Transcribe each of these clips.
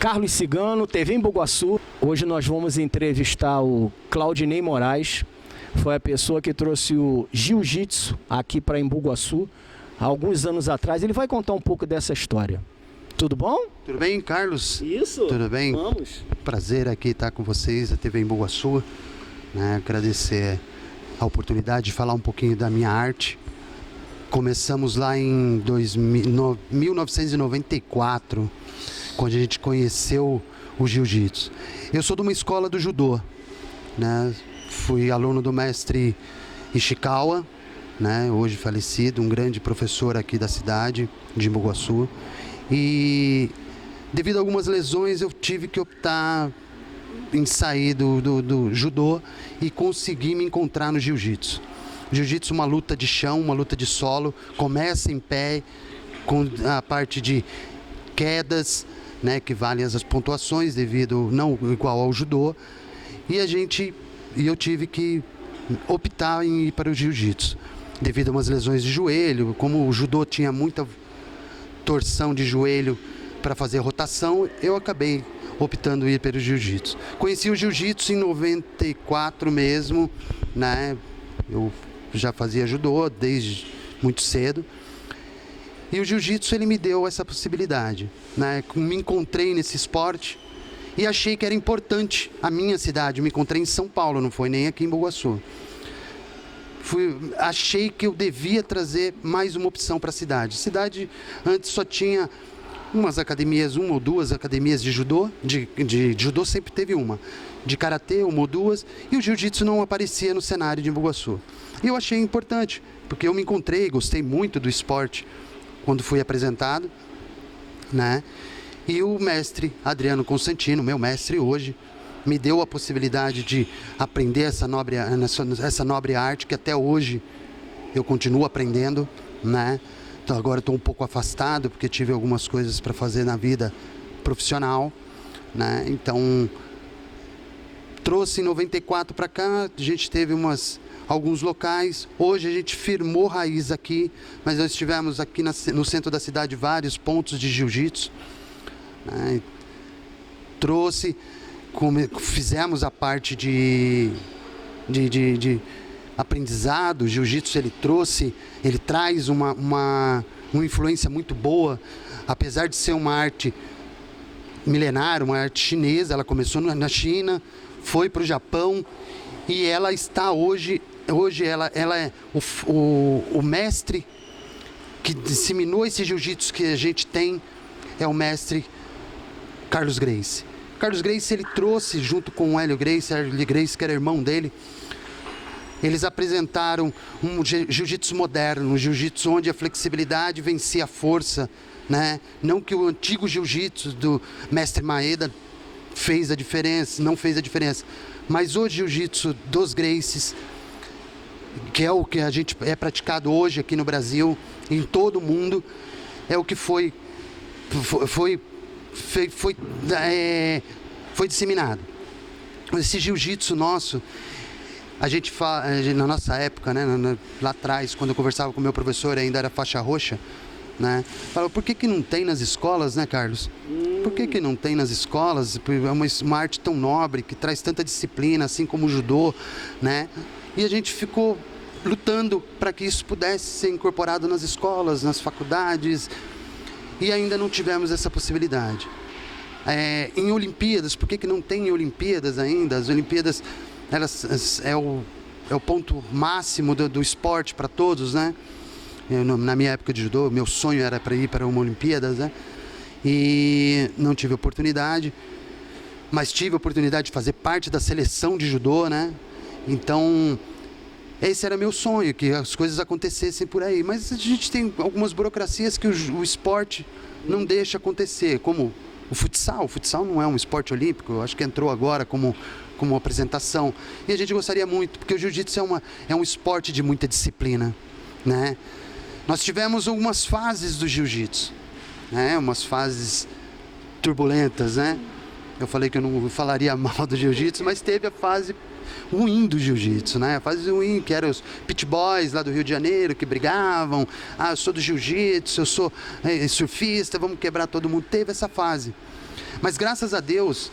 Carlos Cigano, TV Embu-Guaçu. Hoje nós vamos entrevistar o Claudinei Moraes. Foi a pessoa que trouxe o jiu-jitsu aqui para Embu-Guaçu há alguns anos atrás. Ele vai contar um pouco dessa história. Tudo bom? Tudo bem, Carlos? Isso. Tudo bem? Vamos. Prazer aqui estar com vocês, a TV Embu-Guaçu. Agradecer a oportunidade de falar um pouquinho da minha arte. Começamos lá em 1994, quando a gente conheceu o jiu-jitsu. Eu sou de uma escola do judô, né? Fui aluno do mestre Ishikawa, né? Hoje falecido, um grande professor aqui da cidade de Embu-Guaçu. E devido a algumas lesões eu tive que optar em sair do judô e conseguir me encontrar no jiu-jitsu. Jiu-jitsu é uma luta de chão, uma luta de solo, começa em pé, com a parte de quedas, né, que valem as pontuações devido não igual ao judô, e eu tive que optar em ir para o jiu-jitsu devido a umas lesões de joelho. Como o judô tinha muita torção de joelho para fazer rotação, eu acabei optando em ir para o jiu-jitsu. Conheci o jiu-jitsu em 94 mesmo, né? Eu já fazia judô desde muito cedo. E o jiu-jitsu ele me deu essa possibilidade, né? Me encontrei nesse esporte e achei que era importante a minha cidade. Eu me encontrei em São Paulo, não foi nem aqui em Embu-Guaçu. Achei que eu devia trazer mais uma opção para a cidade. A cidade antes só tinha umas academias, uma ou duas academias de judô. De judô sempre teve uma. De karatê, uma ou duas. E o jiu-jitsu não aparecia no cenário de Embu-Guaçu. E eu achei importante, porque eu me encontrei, gostei muito do esporte quando fui apresentado, né? E o mestre Adriano Constantino, meu mestre hoje, me deu a possibilidade de aprender essa nobre arte que até hoje eu continuo aprendendo, né? Então agora estou um pouco afastado porque tive algumas coisas para fazer na vida profissional, né? Então trouxe em 94 para cá, a gente teve alguns locais. Hoje a gente firmou raiz aqui, mas nós tivemos aqui no centro da cidade vários pontos de jiu-jitsu, né? Fizemos a parte de aprendizado. O jiu-jitsu ele traz uma influência muito boa, apesar de ser uma arte milenária, uma arte chinesa. Ela começou na China, foi para o Japão e ela está hoje ela é o mestre que disseminou esse jiu-jitsu que a gente tem, é o mestre Carlos Gracie. Carlos Gracie, ele trouxe junto com o Hélio Gracie, que era irmão dele, eles apresentaram um jiu-jitsu moderno, um jiu-jitsu onde a flexibilidade vencia a força, né? Não que o antigo jiu-jitsu do mestre Maeda não fez a diferença, mas o jiu-jitsu dos Gracies, que é o que a gente é praticado hoje aqui no Brasil, em todo o mundo, é o que foi disseminado. Esse jiu-jitsu nosso, a gente fala, na nossa época, né, lá atrás, quando eu conversava com o meu professor, ainda era faixa roxa, né, falava, por que não tem nas escolas, né, Carlos? Por que não tem nas escolas? É uma arte tão nobre, que traz tanta disciplina, assim como o judô, né? E a gente ficou lutando para que isso pudesse ser incorporado nas escolas, nas faculdades, e ainda não tivemos essa possibilidade. Em Olimpíadas, por que não tem Olimpíadas ainda? As Olimpíadas, elas é o ponto máximo do esporte para todos, né? Na minha época de judô, meu sonho era para ir para uma Olimpíadas, né? E não tive oportunidade, mas tive a oportunidade de fazer parte da seleção de judô, né? Então, esse era meu sonho, que as coisas acontecessem por aí. Mas a gente tem algumas burocracias que o esporte não deixa acontecer, como o futsal. O futsal não é um esporte olímpico, eu acho que entrou agora como apresentação. E a gente gostaria muito, porque o jiu-jitsu é um esporte de muita disciplina, né? Nós tivemos algumas fases do jiu-jitsu, né? Umas fases turbulentas, né? Eu falei que eu não falaria mal do jiu-jitsu, mas teve a fase ruim do jiu-jitsu, né? A fase ruim, que eram os pit boys lá do Rio de Janeiro, que brigavam. Eu sou do jiu-jitsu, eu sou surfista, vamos quebrar todo mundo. Teve essa fase. Mas graças a Deus,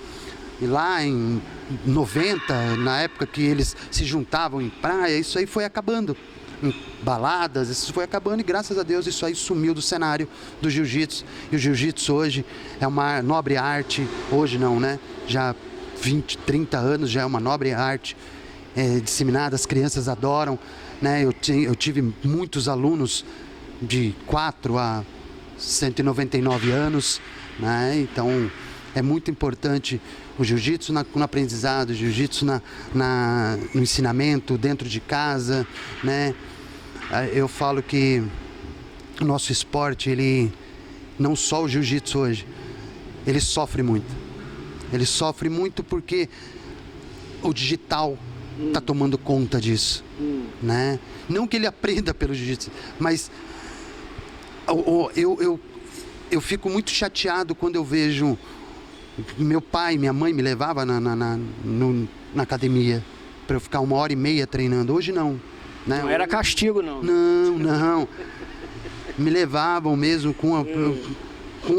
lá em 90, na época que eles se juntavam em praia, isso aí foi acabando. Em baladas, isso foi acabando e graças a Deus isso aí sumiu do cenário do jiu-jitsu. E o jiu-jitsu hoje é uma nobre arte, hoje não, né? Já 20, 30 anos já é uma nobre arte disseminada, as crianças adoram, né? Eu tive muitos alunos de 4 a 199 anos, né? Então é muito importante o jiu-jitsu no aprendizado, o jiu-jitsu no ensinamento, dentro de casa, né? Eu falo que o nosso esporte, ele, não só o jiu-jitsu hoje, ele sofre muito. Ele sofre muito porque o digital está tomando conta disso, né? Não que ele aprenda pelo jiu-jitsu, mas eu fico muito chateado quando eu vejo meu pai, minha mãe me levava na academia para eu ficar 1h30 treinando. Hoje não, né? Não era castigo, não. Não. Me levavam mesmo com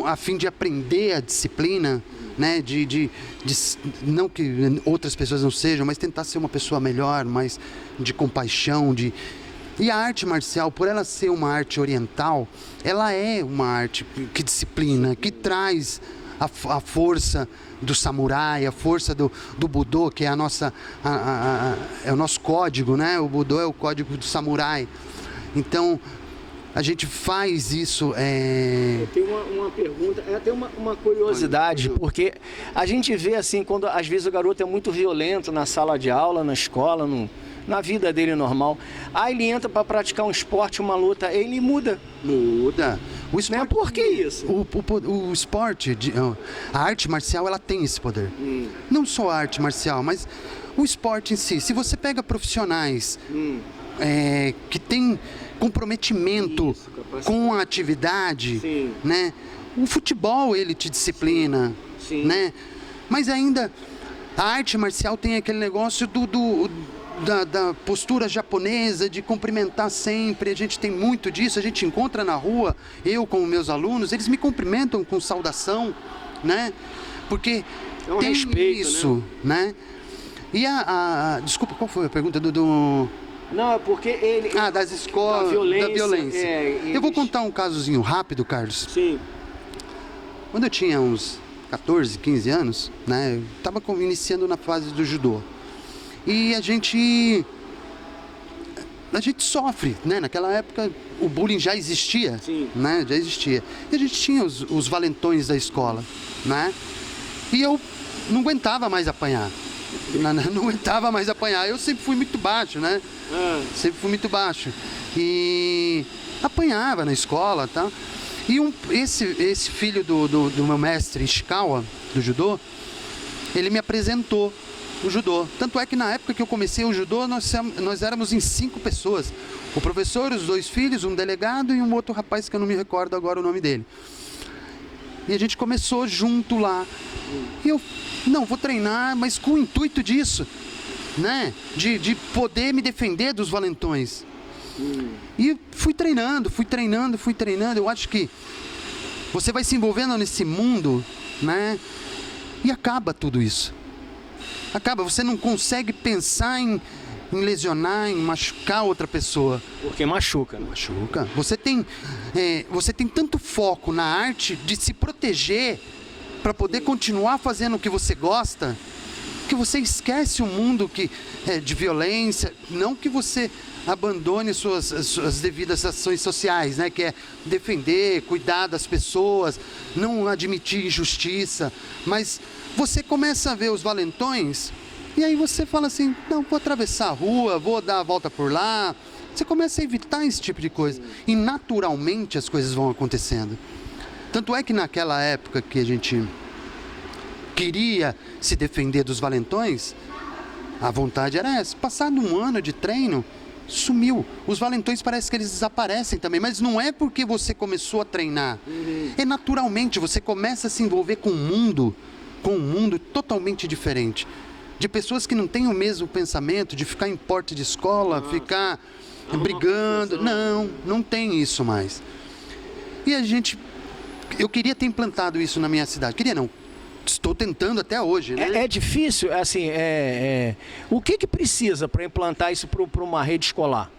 a fim de aprender a disciplina, né? Não que outras pessoas não sejam, mas tentar ser uma pessoa melhor, mais de compaixão, E a arte marcial, por ela ser uma arte oriental, ela é uma arte que disciplina, que traz a força do samurai, a força do Budô, que é é o nosso código, né? O Budô é o código do samurai. Então, a gente faz isso. Eu tenho uma pergunta, até uma curiosidade, porque a gente vê assim, quando às vezes o garoto é muito violento na sala de aula, na escola, na vida dele normal. Aí ele entra para praticar um esporte, uma luta, ele muda. O esporte, por que isso? O esporte, a arte marcial, ela tem esse poder. Não só a arte marcial, mas o esporte em si. Se você pega profissionais que têm comprometimento com a atividade, né? O futebol, ele te disciplina, né? Mas ainda, a arte marcial tem aquele negócio da postura japonesa, de cumprimentar sempre. A gente tem muito disso, a gente encontra na rua, eu com meus alunos, eles me cumprimentam com saudação, né? Porque é um tem respeito, isso, né? E desculpa, qual foi a pergunta Não, é porque ele... das escolas, da violência. Eu vou contar um casozinho rápido, Carlos. Sim. Quando eu tinha uns 14, 15 anos, né? Eu estava iniciando na fase do judô. E a gente sofre, né? Naquela época o bullying já existia, né? Já existia. E a gente tinha os valentões da escola, né? E eu não aguentava mais apanhar. Não aguentava mais apanhar. Eu sempre fui muito baixo, né? Sempre fui muito baixo. E apanhava na escola, tá? E esse filho do meu mestre Ishikawa, do judô, ele me apresentou o judô. Tanto é que na época que eu comecei o judô, nós éramos em 5 pessoas. O professor, os 2 filhos, um delegado e um outro rapaz que eu não me recordo agora o nome dele. E a gente começou junto lá. E eu, vou treinar, mas com o intuito disso, né? De poder me defender dos valentões. E fui treinando. Eu acho que você vai se envolvendo nesse mundo, né? E acaba tudo isso. Você não consegue pensar em lesionar, em machucar outra pessoa. Porque machuca, né? Machuca. Você tem tanto foco na arte de se proteger para poder continuar fazendo o que você gosta, que você esquece o mundo de violência. Não que você abandone suas devidas ações sociais, né? Que é defender, cuidar das pessoas, não admitir injustiça, mas você começa a ver os valentões e aí você fala assim, não, vou atravessar a rua, vou dar a volta por lá. Você começa a evitar esse tipo de coisa e naturalmente as coisas vão acontecendo. Tanto é que naquela época que a gente queria se defender dos valentões, a vontade era essa. Passado um ano de treino, sumiu. Os valentões parece que eles desaparecem também, mas não é porque você começou a treinar. É naturalmente, você começa a se envolver com um mundo totalmente diferente. De pessoas que não têm o mesmo pensamento de ficar em porta de escola, ficar brigando. Não tem isso mais. E eu queria ter implantado isso na minha cidade. Queria não. estou tentando até hoje, né? É difícil, assim, o que precisa para implantar isso para uma rede escolar?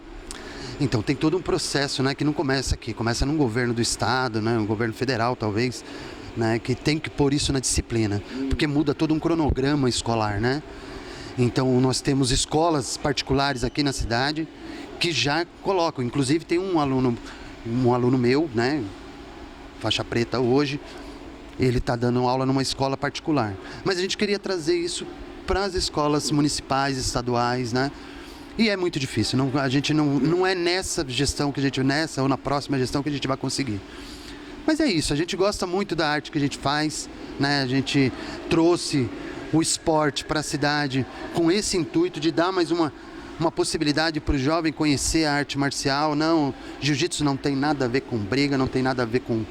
Então, tem todo um processo, né, que não começa aqui, começa num governo do estado, né, um governo federal talvez, né, que tem que pôr isso na disciplina, porque muda todo um cronograma escolar, né? Então, nós temos escolas particulares aqui na cidade que já colocam, inclusive tem um aluno meu, né, faixa preta hoje, ele está dando aula numa escola particular. Mas a gente queria trazer isso para as escolas municipais, estaduais, né? E é muito difícil. A gente não é nessa gestão nessa ou na próxima gestão que a gente vai conseguir. Mas é isso, a gente gosta muito da arte que a gente faz, né? A gente trouxe o esporte para a cidade com esse intuito de dar mais uma possibilidade para o jovem conhecer a arte marcial. Não, jiu-jitsu não tem nada a ver com briga, não tem nada a ver com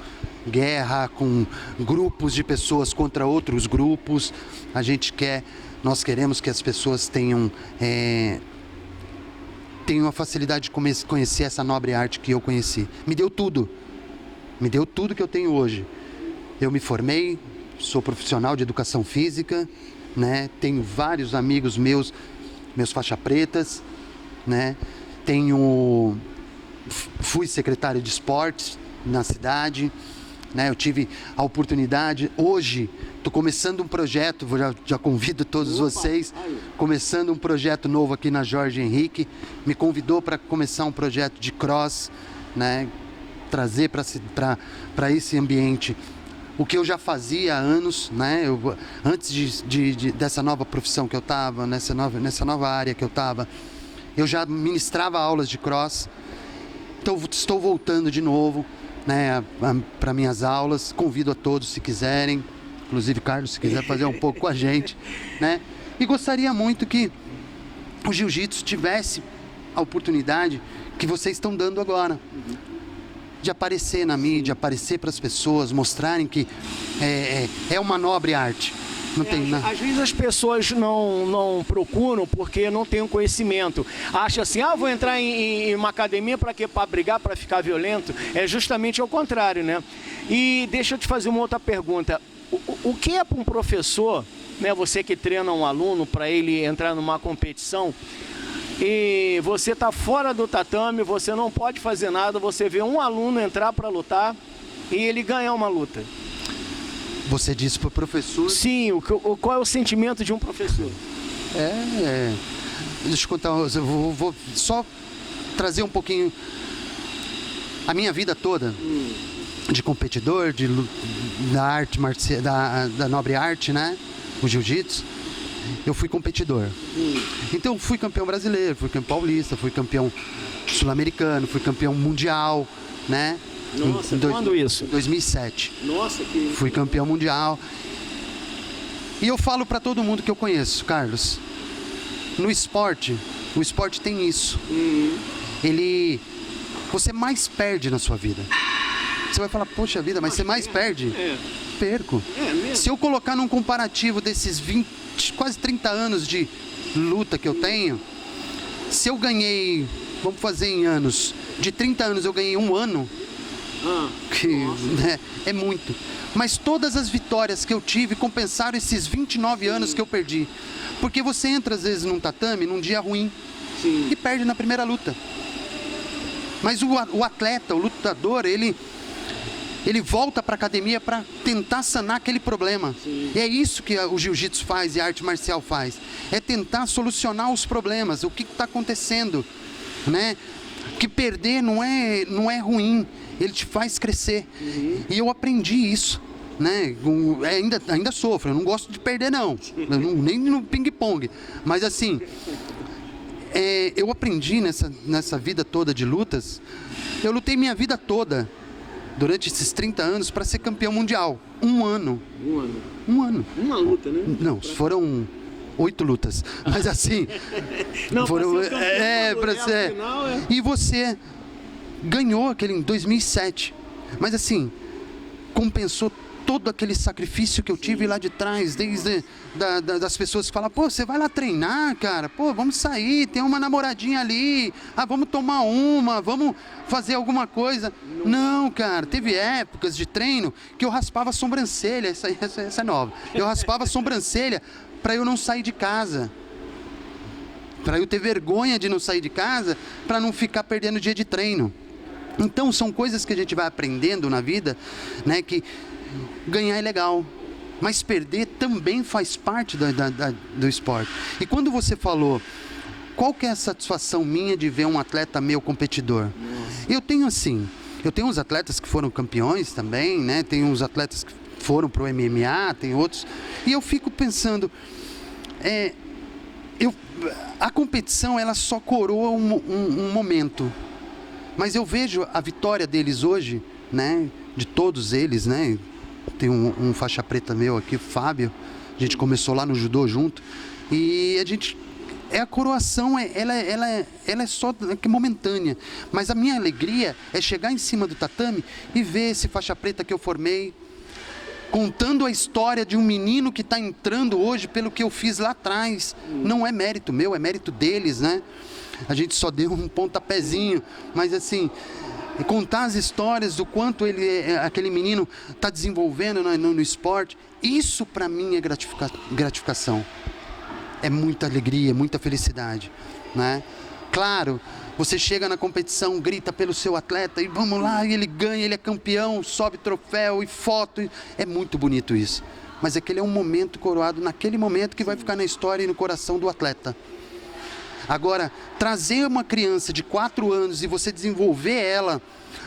guerra, com grupos de pessoas contra outros grupos. Nós queremos que as pessoas tenham a facilidade de conhecer essa nobre arte que eu conheci. Me deu tudo que eu tenho hoje. Eu me formei, sou profissional de educação física, né? Tenho vários amigos meus faixa pretas, né? Fui secretário de esportes na cidade, né? Eu tive a oportunidade, hoje estou começando um projeto, já convido todos vocês, começando um projeto novo aqui na Jorge Henrique, me convidou para começar um projeto de cross, né? Trazer para esse ambiente o que eu já fazia há anos, né? Antes dessa nova profissão que eu estava, nessa nova área que eu estava, eu já ministrava aulas de cross, então estou voltando de novo, né, para minhas aulas. Convido a todos se quiserem, inclusive Carlos, se quiser fazer um pouco com a gente, né? E gostaria muito que o jiu-jitsu tivesse a oportunidade que vocês estão dando agora, de aparecer na mídia, aparecer para as pessoas, mostrarem que é uma nobre arte. Não tem nada. Às vezes as pessoas não procuram porque não têm um conhecimento. Acha assim, vou entrar em uma academia para quê? Para brigar, para ficar violento? É justamente ao contrário, né? E deixa eu te fazer uma outra pergunta. O que é para um professor, né, você que treina um aluno para ele entrar numa competição, e você está fora do tatame, você não pode fazer nada, você vê um aluno entrar para lutar e ele ganhar uma luta? Você disse para o professor? Sim, qual é o sentimento de um professor? Deixa eu contar, eu vou só trazer um pouquinho a minha vida toda de competidor, da arte marcial, da nobre arte, né? O jiu-jitsu. Eu fui competidor. Então fui campeão brasileiro, fui campeão paulista, fui campeão sul-americano, fui campeão mundial, né? Nossa, quando isso? Em 2007. Nossa, que... Fui campeão mundial. E eu falo para todo mundo que eu conheço, Carlos, no esporte, o esporte tem isso. Você mais perde na sua vida. Você vai falar, poxa vida, mas você mais perde? Perco. Mesmo? Se eu colocar num comparativo desses quase 30 anos de luta que eu tenho, se eu ganhei, vamos fazer em anos, de 30 anos eu ganhei um ano, né, é muito. Mas todas as vitórias que eu tive compensaram esses 29 anos que eu perdi. Porque você entra às vezes num tatame, num dia ruim, e perde na primeira luta. Mas o atleta, o lutador, ele volta para a academia para tentar sanar aquele problema. E é isso que o jiu-jitsu faz e a arte marcial faz. É tentar solucionar os problemas, o que está acontecendo, né? Que perder não é ruim, ele te faz crescer. E eu aprendi isso, né? Ainda sofro, eu não gosto de perder não, nem no ping-pong. Mas assim, eu aprendi nessa vida toda de lutas, eu lutei minha vida toda, durante esses 30 anos, para ser campeão mundial. Um ano. Uma luta, né? Não, foram 8 lutas. Mas assim... Não, foram, para ser final, E você ganhou aquele em 2007. Mas assim, compensou todo aquele sacrifício que eu tive lá de trás, desde das pessoas que falam, pô, você vai lá treinar, cara, pô, vamos sair, tem uma namoradinha ali, vamos tomar uma, vamos fazer alguma coisa. Não, cara, teve épocas de treino que eu raspava a sobrancelha, essa é nova, eu raspava a sobrancelha para eu não sair de casa, para eu ter vergonha de não sair de casa, para não ficar perdendo dia de treino. Então são coisas que a gente vai aprendendo na vida, né, que ganhar é legal, mas perder também faz parte do esporte. E quando você falou, qual que é a satisfação minha de ver um atleta meu competidor? Eu tenho uns atletas que foram campeões também, né? Tem uns atletas que foram pro MMA, tem outros, e eu fico pensando, a competição ela só coroa um momento, mas eu vejo a vitória deles hoje, né? De todos eles, né? Tem um faixa preta meu aqui, Fábio, a gente começou lá no judô junto, e a coroação, ela é só momentânea, mas a minha alegria é chegar em cima do tatame e ver esse faixa preta que eu formei, contando a história de um menino que está entrando hoje pelo que eu fiz lá atrás. Não é mérito meu, é mérito deles, né? A gente só deu um pontapézinho, mas assim, contar as histórias do quanto aquele menino está desenvolvendo no esporte, isso para mim é gratificação. É muita alegria, muita felicidade, né? Claro, você chega na competição, grita pelo seu atleta e vamos lá, e ele ganha, ele é campeão, sobe troféu e foto. É muito bonito isso. Mas aquele é um momento coroado, naquele momento que vai ficar na história e no coração do atleta. Agora, trazer uma criança de 4 anos e você desenvolver ela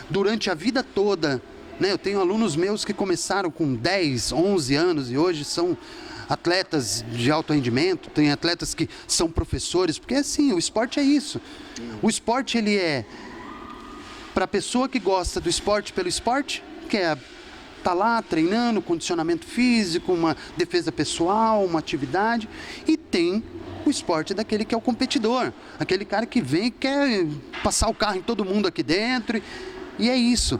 durante a vida toda, né? Eu tenho alunos meus que começaram com 10, 11 anos e hoje são atletas de alto rendimento, tem atletas que são professores, porque assim, o esporte é isso. O esporte, ele é para a pessoa que gosta do esporte pelo esporte, que é tá lá treinando, condicionamento físico, uma defesa pessoal, uma atividade, e tem o esporte daquele que é o competidor, aquele cara que vem e quer passar o carro em todo mundo aqui dentro, e é isso.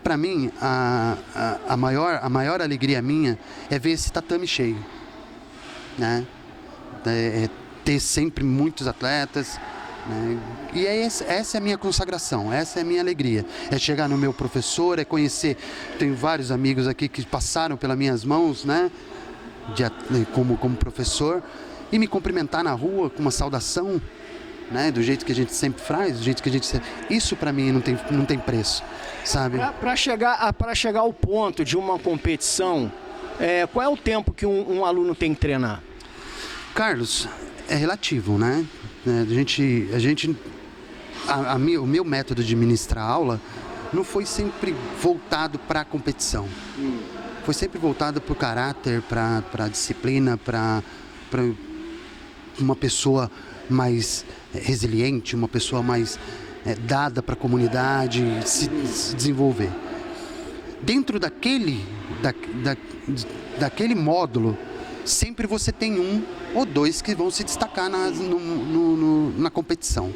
Para mim, a maior alegria minha é ver esse tatame cheio, né? É ter sempre muitos atletas, né? E essa é a minha consagração, essa é a minha alegria. É chegar no meu professor, é conhecer, tenho vários amigos aqui que passaram pelas minhas mãos, né? Como professor, e me cumprimentar na rua com uma saudação, né, do jeito que a gente sempre faz, do jeito que a gente sempre... Isso para mim não tem preço, sabe? Para chegar ao ponto de uma competição, qual é o tempo que um aluno tem que treinar? Carlos, é relativo, né? O meu método de ministrar aula não foi sempre voltado para a competição. Foi sempre voltado para o caráter, para a disciplina, para uma pessoa mais resiliente, uma pessoa mais dada para a comunidade se desenvolver. Dentro daquele módulo, sempre você tem 1 ou 2 que vão se destacar na competição.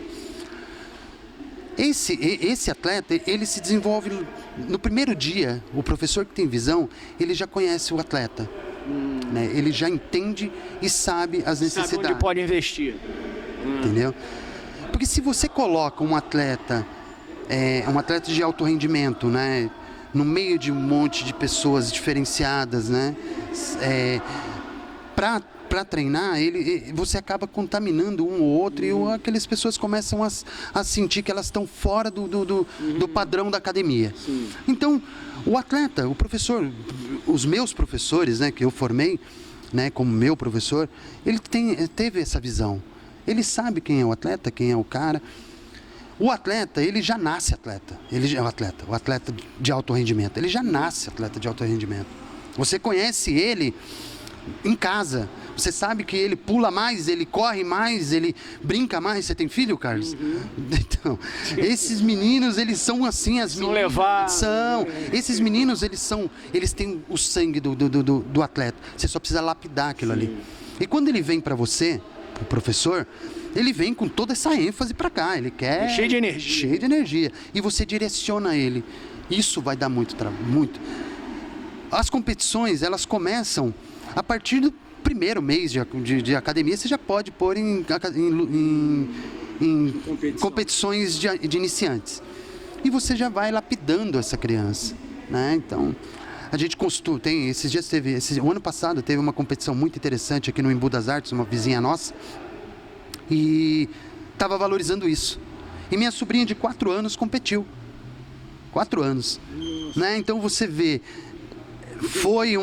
Esse atleta, ele se desenvolve no primeiro dia. O professor que tem visão, ele já conhece o atleta, né? Ele já entende e sabe as necessidades. Sabe onde pode investir. Entendeu? Porque se você coloca um atleta de alto rendimento, né, no meio de um monte de pessoas diferenciadas, né, para treinar, você acaba contaminando um ou outro, e aquelas pessoas começam a sentir que elas estão fora do padrão da academia. Sim. Então, o atleta, o professor, os meus professores, né, que eu formei, né, como meu professor, ele teve essa visão. Ele sabe quem é o atleta, quem é o cara. O atleta, ele já nasce atleta. O atleta de alto rendimento. Ele já nasce atleta de alto rendimento. Você conhece ele em casa. Você sabe que ele pula mais, ele corre mais, ele brinca mais. Você tem filho, Carlos? Uhum. Então, esses meninos, eles são assim, esses meninos, eles têm o sangue do atleta. Você só precisa lapidar aquilo ali. E quando ele vem para você, o professor, ele vem com toda essa ênfase para cá, ele quer... Cheio de energia. Cheio de energia. E você direciona ele. Isso vai dar muito trabalho, muito. As competições, elas começam a partir do primeiro mês de academia. Você já pode pôr em competições de iniciantes. E você já vai lapidando essa criança, né? Então, a gente tem, esses dias o ano passado teve uma competição muito interessante aqui no Embu das Artes, uma vizinha nossa, e estava valorizando isso. E minha sobrinha de 4 anos competiu. 4 anos. Né? Então você vê, foi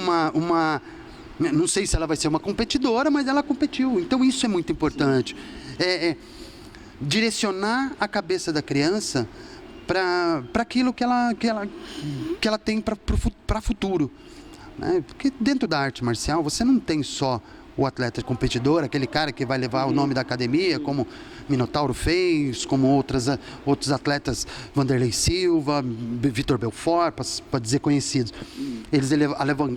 não sei se ela vai ser uma competidora, mas ela competiu. Então isso é muito importante. Direcionar a cabeça da criança para aquilo que ela tem para o futuro. Né? Porque dentro da arte marcial você não tem só o atleta competidor, aquele cara que vai levar o nome da academia, como Minotauro fez, como outros atletas, Vanderlei Silva, Vitor Belfort, para dizer conhecidos. Eles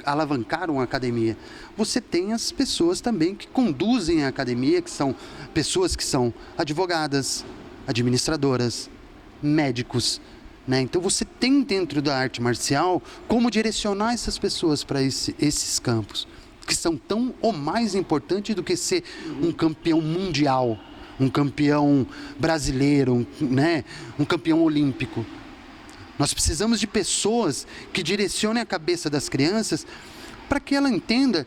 alavancaram a academia. Você tem as pessoas também que conduzem a academia, que são pessoas que são advogadas, administradoras, médicos. Né? Então você tem dentro da arte marcial como direcionar essas pessoas para esses campos, que são tão ou mais importantes do que ser um campeão mundial, um campeão brasileiro, né? Um campeão olímpico. Nós precisamos de pessoas que direcionem a cabeça das crianças para que ela entenda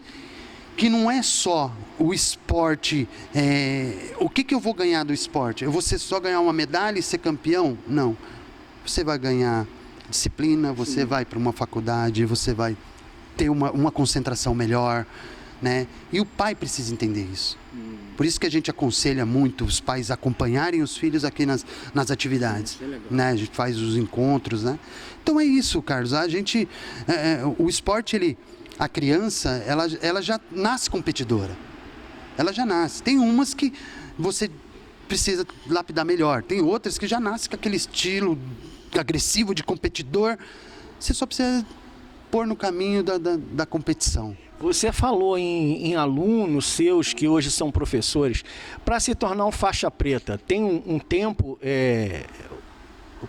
que não é só o esporte, o que eu vou ganhar do esporte? Eu vou só ganhar uma medalha e ser campeão? Não. Você vai ganhar disciplina, você vai para uma faculdade, você vai ter uma concentração melhor, né? E o pai precisa entender isso. Por isso que a gente aconselha muito os pais acompanharem os filhos aqui nas atividades, né? A gente faz os encontros, né? Então é isso, Carlos. A gente, o esporte, a criança, ela já nasce competidora. Ela já nasce. Tem umas que você precisa lapidar melhor. Tem outras que já nascem com aquele estilo agressivo de competidor. Você só precisa pôr no caminho da competição. Você falou em alunos seus que hoje são professores. Para se tornar um faixa preta, tem um tempo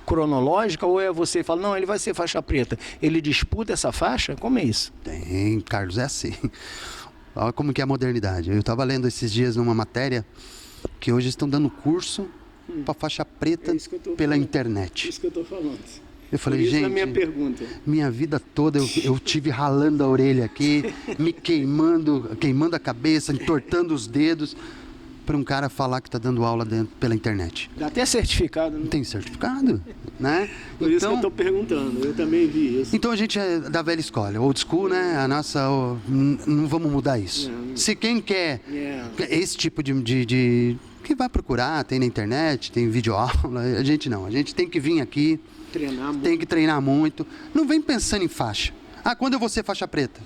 cronológico, ou você fala, não, ele vai ser faixa preta, ele disputa essa faixa? Como é isso? Tem, Carlos, é assim. Olha como que é a modernidade. Eu estava lendo esses dias numa matéria que hoje estão dando curso para faixa preta pela internet. É isso que eu estou falando. Eu falei, gente, minha pergunta. Minha vida toda eu tive ralando a orelha aqui, me queimando a cabeça, entortando os dedos, para um cara falar que está dando aula pela internet. Dá até certificado, né? Não tem certificado, né? Por isso que eu estou perguntando, eu também vi isso. Então a gente é da velha escola, old school, né? A nossa, não vamos mudar isso. Se quem quer esse tipo de que vai procurar, tem na internet, tem videoaula, a gente não. A gente tem que vir aqui, tem que treinar muito. Não vem pensando em faixa. Quando eu vou ser faixa preta?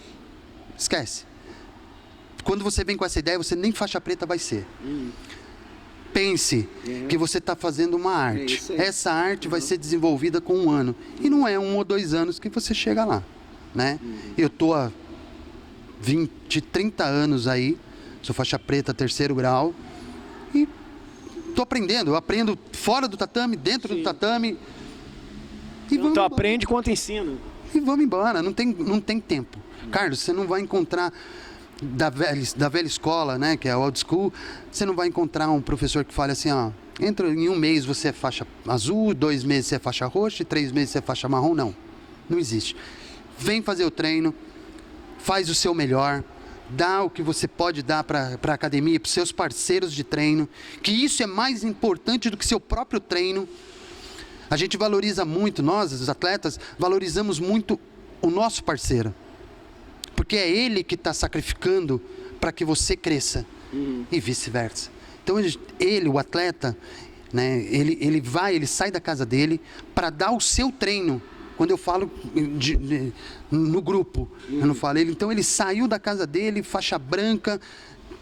Esquece. Quando você vem com essa ideia, você nem faixa preta vai ser. Pense que você está fazendo uma arte. Essa arte vai ser desenvolvida com 1 ano. E não é 1 ou 2 anos que você chega lá, né? Eu estou há 20, 30 anos aí, sou faixa preta 3º grau, e estou aprendendo. Eu aprendo fora do tatame, dentro do tatame. Então, tu aprende quanto ensina. E vamos embora, não tem tempo. Carlos, você não vai encontrar da velha escola, né, que é a old school, você não vai encontrar um professor que fale assim, em 1 mês você é faixa azul, 2 meses você é faixa roxa, 3 meses você é faixa marrom. Não existe. Vem fazer o treino, faz o seu melhor, dá o que você pode dar para a academia, para os seus parceiros de treino, que isso é mais importante do que seu próprio treino. A gente valoriza muito, nós, os atletas, valorizamos muito o nosso parceiro. Porque é ele que está sacrificando para que você cresça e vice-versa. Então ele, o atleta, né, ele sai da casa dele para dar o seu treino. Quando eu falo no grupo, eu não falo ele. Então ele saiu da casa dele, faixa branca,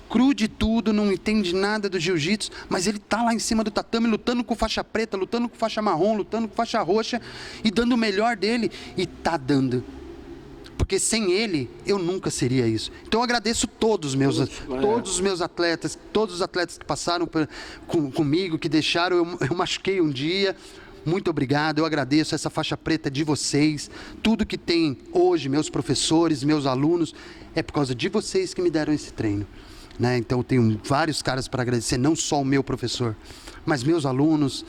cru de tudo, não entende nada do jiu-jitsu, mas ele está lá em cima do tatame lutando com faixa preta, lutando com faixa marrom, lutando com faixa roxa e dando o melhor dele, e está dando. Porque sem ele, eu nunca seria isso. Então eu agradeço todos os meus atletas, todos os atletas que passaram comigo, que deixaram, eu machuquei um dia, muito obrigado, eu agradeço essa faixa preta de vocês. Tudo que tem hoje, meus professores, meus alunos, é por causa de vocês que me deram esse treino, né? Então eu tenho vários caras para agradecer, não só o meu professor, mas meus alunos,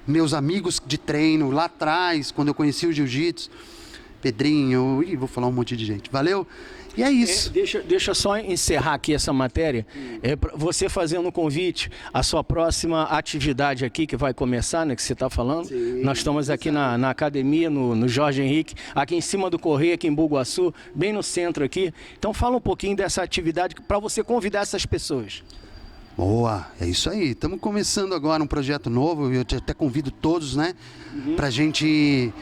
meus amigos de treino, lá atrás, quando eu conheci o jiu-jitsu, Pedrinho, vou falar um monte de gente, valeu? E é isso. Deixa eu só encerrar aqui essa matéria. Você fazendo um convite à sua próxima atividade aqui, que vai começar, né, que você está falando. Sim, nós estamos aqui na academia, no Jorge Henrique, aqui em cima do Correio, aqui em Embu-Guaçu, bem no centro aqui. Então fala um pouquinho dessa atividade para você convidar essas pessoas. Boa, é isso aí. Estamos começando agora um projeto novo, eu até convido todos, né, para a gente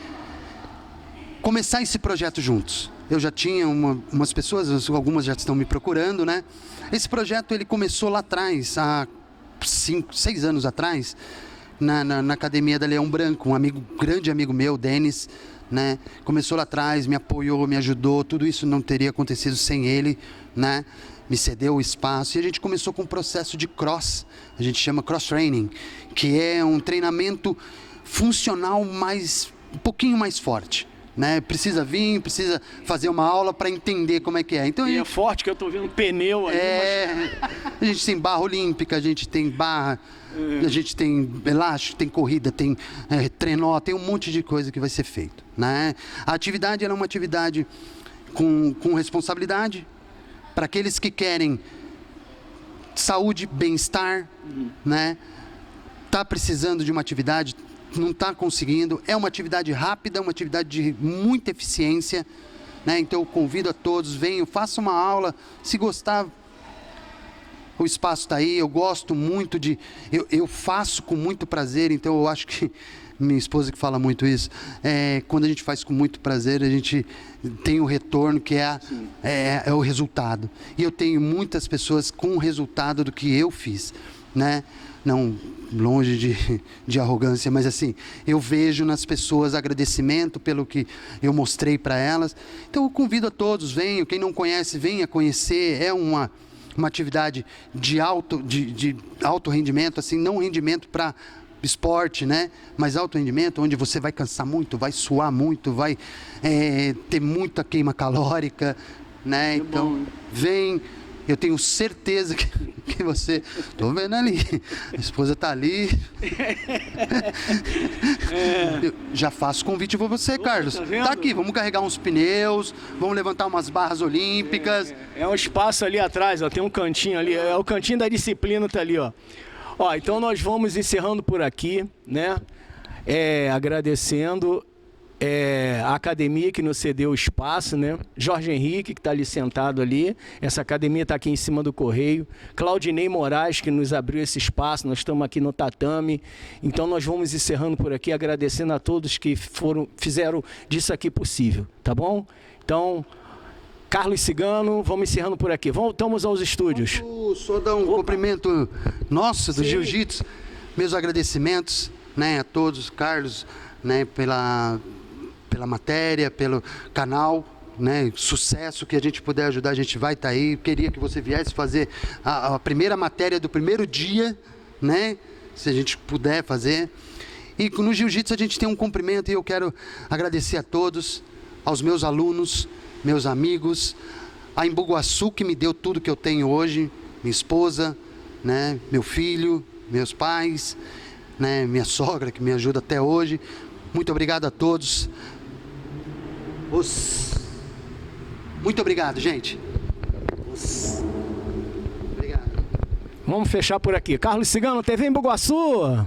começar esse projeto juntos. Eu já tinha umas pessoas, algumas já estão me procurando, né? Esse projeto ele começou lá atrás, há 6 anos atrás, na academia da Leão Branco. Grande amigo meu, Denis, né? Começou lá atrás, me apoiou, me ajudou. Tudo isso não teria acontecido sem ele, né? Me cedeu o espaço e a gente começou com um processo de cross. A gente chama cross training, que é um treinamento funcional um pouquinho mais forte. Né? Precisa fazer uma aula para entender como é que é. Então, é forte que eu estou vendo pneu ali. A gente tem barra olímpica, a gente tem barra, a gente tem elástico, tem corrida, tem trenó, tem um monte de coisa que vai ser feito. Né? A atividade ela é uma atividade com responsabilidade para aqueles que querem saúde, bem-estar, né? Tá precisando de uma atividade, não está conseguindo, é uma atividade rápida, uma atividade de muita eficiência, né? Então eu convido a todos, venham, façam uma aula, se gostar, o espaço está aí, eu gosto muito eu faço com muito prazer, então eu acho que minha esposa que fala muito isso, quando a gente faz com muito prazer, a gente tem o retorno que é o resultado, e eu tenho muitas pessoas com o resultado do que eu fiz, né? Não longe de arrogância, mas assim, eu vejo nas pessoas agradecimento pelo que eu mostrei para elas. Então eu convido a todos, venham, quem não conhece, venha conhecer. É uma atividade de alto rendimento, assim, não rendimento para esporte, né? Mas alto rendimento, onde você vai cansar muito, vai suar muito, vai ter muita queima calórica, né? Então, vem. Eu tenho certeza que você... Estou vendo ali. A esposa está ali. Eu já faço convite para você, Carlos. Tá aqui, vamos carregar uns pneus, vamos levantar umas barras olímpicas. É um espaço ali atrás, ó, tem um cantinho ali. É o cantinho da disciplina, tá ali, ó. Ó, então nós vamos encerrando por aqui, né? Agradecendo... a academia que nos cedeu o espaço, né? Jorge Henrique, que está ali sentado ali. Essa academia está aqui em cima do Correio. Claudinei Moraes, que nos abriu esse espaço. Nós estamos aqui no tatame. Então nós vamos encerrando por aqui, agradecendo a todos que fizeram disso aqui possível, tá bom? Então, Carlos Cigano, vamos encerrando por aqui. Voltamos aos estúdios. Posso só dar um cumprimento nosso do Jiu-Jitsu. Meus agradecimentos, né, a todos, Carlos, né, pela matéria, pelo canal, né, sucesso, que a gente puder ajudar, a gente vai estar aí. Queria que você viesse fazer a primeira matéria do primeiro dia, né, se a gente puder fazer. E no Jiu-Jitsu a gente tem um cumprimento e eu quero agradecer a todos, aos meus alunos, meus amigos, a Embu-Guaçu que me deu tudo que eu tenho hoje, minha esposa, né, meu filho, meus pais, né, minha sogra que me ajuda até hoje. Muito obrigado a todos. Muito obrigado, gente. Obrigado. Vamos fechar por aqui. Carlos Cigano, TV Embu-Guaçu.